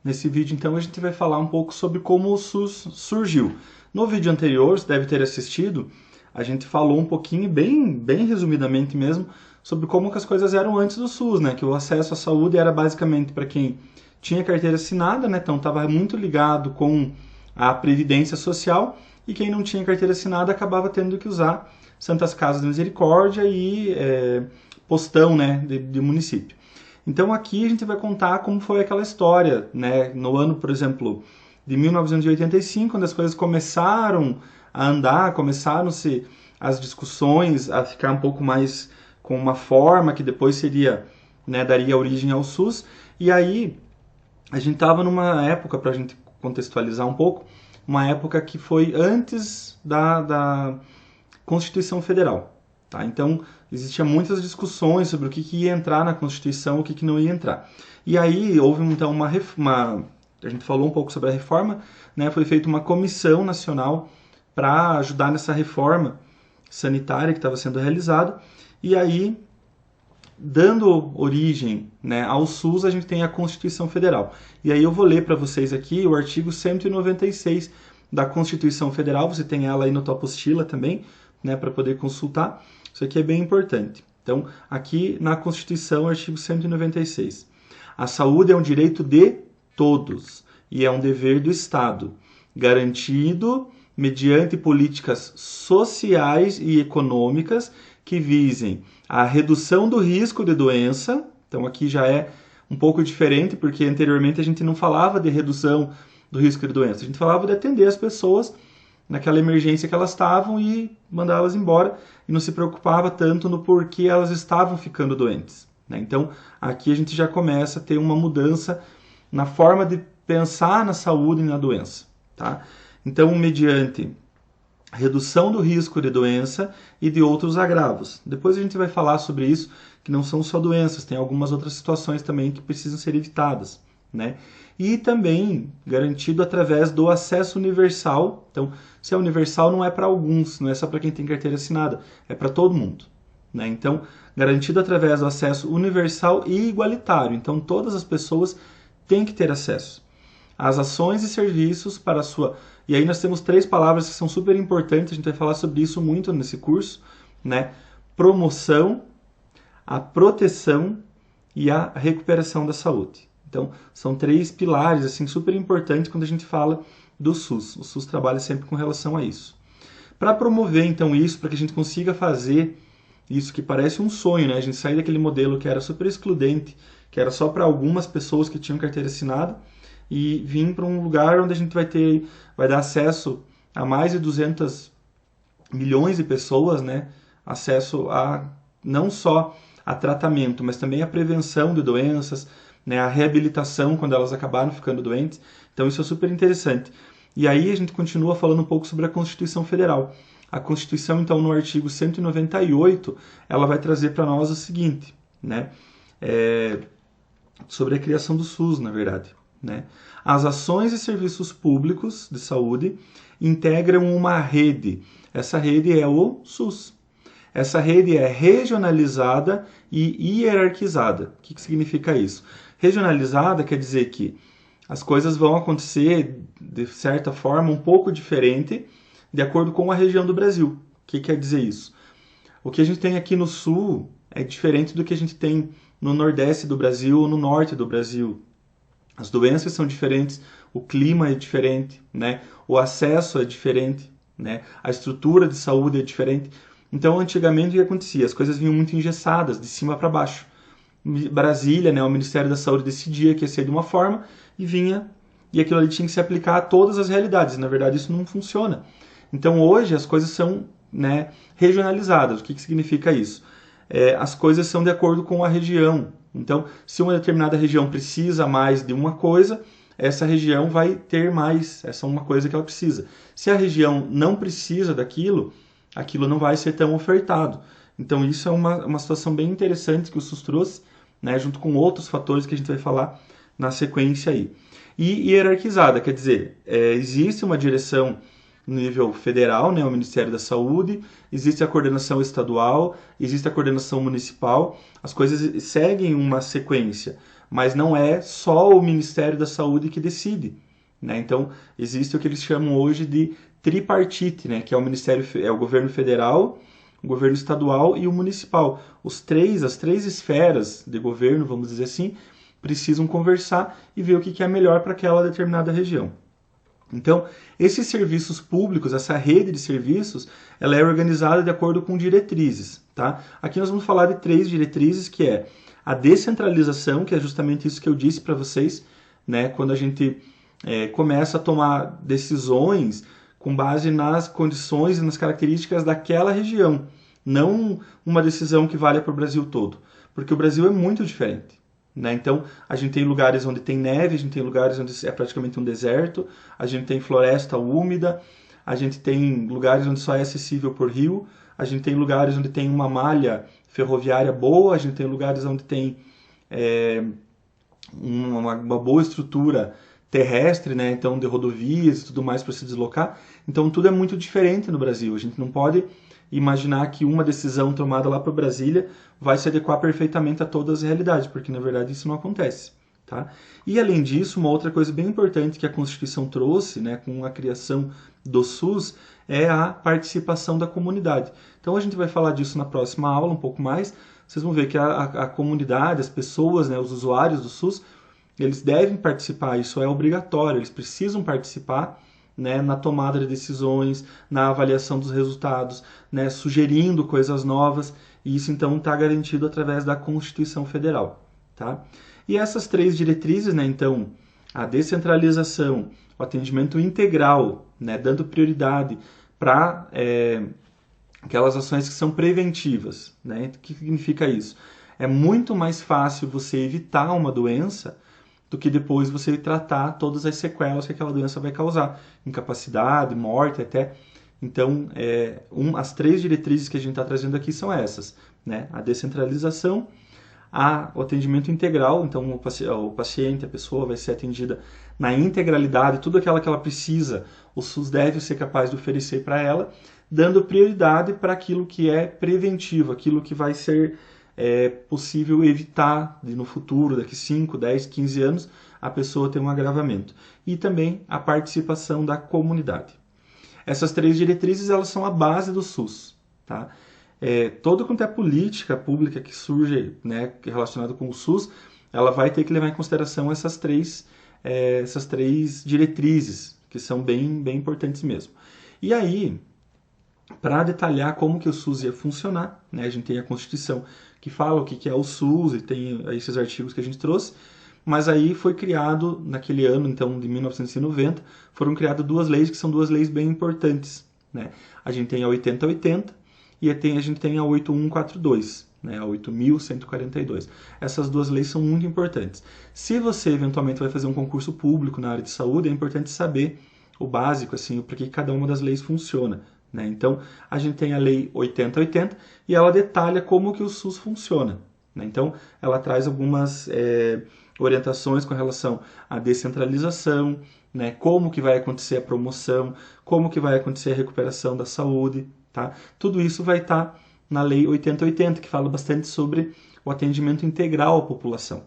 Nesse vídeo, então, a gente vai falar um pouco sobre como o SUS surgiu. No vídeo anterior, você deve ter assistido, a gente falou um pouquinho, bem resumidamente mesmo, sobre como que as coisas eram antes do SUS, né? Que o acesso à saúde era basicamente para quem tinha carteira assinada, né? Então estava muito ligado com a Previdência Social, e quem não tinha carteira assinada acabava tendo que usar Santas Casas de Misericórdia e postão, né, de município. Então aqui a gente vai contar como foi aquela história, né? No ano, por exemplo, de 1985, quando as coisas começaram a andar, começaram-se as discussões a ficar um pouco mais com uma forma que depois seria, né, daria origem ao SUS. E aí a gente estava numa época, para a gente contextualizar um pouco, uma época que foi antes da Constituição Federal. Tá? Então, existiam muitas discussões sobre o que ia entrar na Constituição, o que não ia entrar. E aí, houve então a gente falou um pouco sobre a reforma, né? Foi feita uma comissão nacional para ajudar nessa reforma sanitária que estava sendo realizada. E aí, dando origem, né, ao SUS, a gente tem a Constituição Federal. E aí eu vou ler para vocês aqui o artigo 196 da Constituição Federal, você tem ela aí na tua apostila também, né, para poder consultar. Isso aqui é bem importante. Então, aqui na Constituição, artigo 196. A saúde é um direito de todos e é um dever do Estado, garantido mediante políticas sociais e econômicas que visem a redução do risco de doença. Então aqui já é um pouco diferente, porque anteriormente a gente não falava de redução do risco de doença, a gente falava de atender as pessoas naquela emergência que elas estavam e mandar elas embora, e não se preocupava tanto no porquê elas estavam ficando doentes, né? Então aqui a gente já começa a ter uma mudança na forma de pensar na saúde e na doença, tá? Então, mediante redução do risco de doença e de outros agravos. Depois a gente vai falar sobre isso, que não são só doenças, tem algumas outras situações também que precisam ser evitadas, né? E também garantido através do acesso universal. Então, se é universal, não é para alguns, não é só para quem tem carteira assinada, é para todo mundo, né? Então, garantido através do acesso universal e igualitário. Então, todas as pessoas têm que ter acesso às ações e serviços para a sua... E aí nós temos 3 palavras que são super importantes, a gente vai falar sobre isso muito nesse curso, né? Promoção, a proteção e a recuperação da saúde. Então, são 3 pilares assim super importantes quando a gente fala do SUS. O SUS trabalha sempre com relação a isso. Para promover então isso, para que a gente consiga fazer isso que parece um sonho, né? A gente sair daquele modelo que era super excludente, que era só para algumas pessoas que tinham carteira assinada, e vir para um lugar onde a gente vai dar acesso a mais de 200 milhões de pessoas, né? Acesso a não só a tratamento, mas também a prevenção de doenças, né? A reabilitação quando elas acabaram ficando doentes. Então isso é super interessante. E aí a gente continua falando um pouco sobre a Constituição Federal. A Constituição, então, no artigo 198, ela vai trazer para nós o seguinte, né? Sobre a criação do SUS, na verdade, né? As ações e serviços públicos de saúde integram uma rede. Essa rede é o SUS. Essa rede é regionalizada e hierarquizada. O que significa isso? Regionalizada quer dizer que as coisas vão acontecer de certa forma um pouco diferente de acordo com a região do Brasil. O que quer dizer isso? O que a gente tem aqui no Sul é diferente do que a gente tem no Nordeste do Brasil ou no Norte do Brasil. As doenças são diferentes, o clima é diferente, né? O acesso é diferente, né? A estrutura de saúde é diferente. Então, antigamente, o que acontecia? As coisas vinham muito engessadas, de cima para baixo. Brasília, né, o Ministério da Saúde decidia que ia ser de uma forma e vinha, e aquilo ali tinha que se aplicar a todas as realidades. Na verdade, isso não funciona. Então, hoje, as coisas são, né, regionalizadas. O que significa isso? As coisas são de acordo com a região. Então, se uma determinada região precisa mais de uma coisa, essa região vai ter mais essa uma coisa que ela precisa. Se a região não precisa daquilo, aquilo não vai ser tão ofertado. Então, isso é uma situação bem interessante que o SUS trouxe, né, junto com outros fatores que a gente vai falar na sequência aí. E hierarquizada, quer dizer, existe uma direção no nível federal, né, o Ministério da Saúde, existe a coordenação estadual, existe a coordenação municipal, as coisas seguem uma sequência, mas não é só o Ministério da Saúde que decide, né? Então, existe o que eles chamam hoje de tripartite, né? Que é o governo federal, o governo estadual e o municipal. As três esferas de governo, vamos dizer assim, precisam conversar e ver o que é melhor para aquela determinada região. Então, esses serviços públicos, essa rede de serviços, ela é organizada de acordo com diretrizes, tá? Aqui nós vamos falar de 3 diretrizes, que é a descentralização, que é justamente isso que eu disse para vocês, né? Quando a gente começa a tomar decisões com base nas condições e nas características daquela região, não uma decisão que valha para o Brasil todo, porque o Brasil é muito diferente. Né? Então, a gente tem lugares onde tem neve, a gente tem lugares onde é praticamente um deserto, a gente tem floresta úmida, a gente tem lugares onde só é acessível por rio, a gente tem lugares onde tem uma malha ferroviária boa, a gente tem lugares onde tem uma boa estrutura terrestre, né? Então de rodovias e tudo mais para se deslocar. Então tudo é muito diferente no Brasil. A gente não pode imaginar que uma decisão tomada lá para Brasília vai se adequar perfeitamente a todas as realidades, porque na verdade isso não acontece. Tá? E além disso, uma outra coisa bem importante que a Constituição trouxe, né, com a criação do SUS, é a participação da comunidade. Então a gente vai falar disso na próxima aula um pouco mais. Vocês vão ver que a comunidade, as pessoas, né, os usuários do SUS, eles devem participar, isso é obrigatório, eles precisam participar, né, na tomada de decisões, na avaliação dos resultados, né, sugerindo coisas novas, e isso então está garantido através da Constituição Federal. Tá? E essas 3 diretrizes, né, então, a descentralização, o atendimento integral, né, dando prioridade para aquelas ações que são preventivas. Né? O que significa isso? É muito mais fácil você evitar uma doença do que depois você tratar todas as sequelas que aquela doença vai causar. Incapacidade, morte até. Então, as 3 diretrizes que a gente está trazendo aqui são essas. Né? A descentralização, o atendimento integral, então o paciente, a pessoa vai ser atendida na integralidade, tudo aquilo que ela precisa, o SUS deve ser capaz de oferecer para ela, dando prioridade para aquilo que é preventivo, aquilo que vai ser possível evitar de no futuro, daqui 5, 10, 15 anos, a pessoa ter um agravamento. E também a participação da comunidade. Essas 3 diretrizes, elas são a base do SUS. Tá? Todo quanto é política pública que surge, né, relacionada com o SUS, ela vai ter que levar em consideração essas três diretrizes, que são bem, bem importantes mesmo. E aí, para detalhar como que o SUS ia funcionar, né, a gente tem a Constituição que fala o que é o SUS e tem esses artigos que a gente trouxe, mas aí foi criado, naquele ano, então, de 1990, foram criadas 2 leis que são 2 leis bem importantes. Né? A gente tem a 8080 e a gente tem a 8142, né? A 8.142. Essas 2 leis são muito importantes. Se você, eventualmente, vai fazer um concurso público na área de saúde, é importante saber o básico, assim, para que cada uma das leis funciona. Né? Então, a gente tem a Lei 8080 e ela detalha como que o SUS funciona. Né? Então, ela traz algumas orientações com relação à descentralização, né? Como que vai acontecer a promoção, como que vai acontecer a recuperação da saúde. Tá? Tudo isso vai estar na Lei 8080, que fala bastante sobre o atendimento integral à população.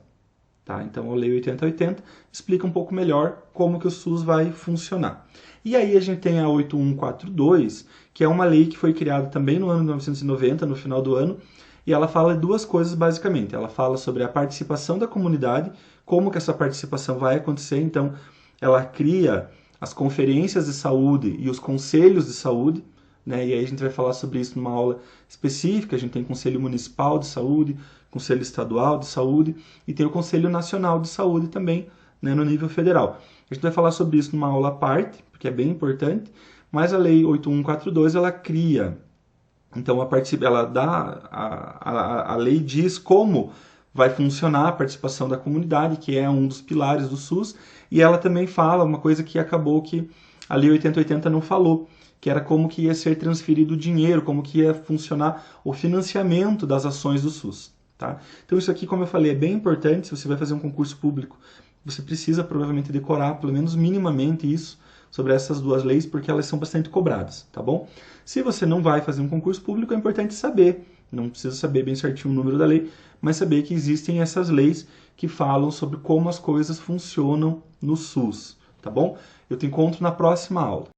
Tá? Então, a Lei 8080 explica um pouco melhor como que o SUS vai funcionar. E aí a gente tem a 8142, que é uma lei que foi criada também no ano de 1990, no final do ano, e ela fala de 2 coisas basicamente. Ela fala sobre a participação da comunidade, como que essa participação vai acontecer. Então, ela cria as conferências de saúde e os conselhos de saúde, né? E aí a gente vai falar sobre isso numa aula específica. A gente tem Conselho Municipal de Saúde, Conselho Estadual de Saúde e tem o Conselho Nacional de Saúde também, né, no nível federal. A gente vai falar sobre isso numa aula à parte, porque é bem importante, mas a Lei 8142, ela cria, então ela dá, a lei diz como vai funcionar a participação da comunidade, que é um dos pilares do SUS, e ela também fala uma coisa que acabou que a Lei 8080 não falou, que era como que ia ser transferido o dinheiro, como que ia funcionar o financiamento das ações do SUS. Tá? Então isso aqui, como eu falei, é bem importante. Se você vai fazer um concurso público, você precisa provavelmente decorar, pelo menos minimamente, isso sobre essas 2 leis, porque elas são bastante cobradas, tá bom? Se você não vai fazer um concurso público, é importante saber, Não precisa saber bem certinho o número da lei, mas saber que existem essas leis que falam sobre como as coisas funcionam no SUS, tá bom? Eu te encontro na próxima aula.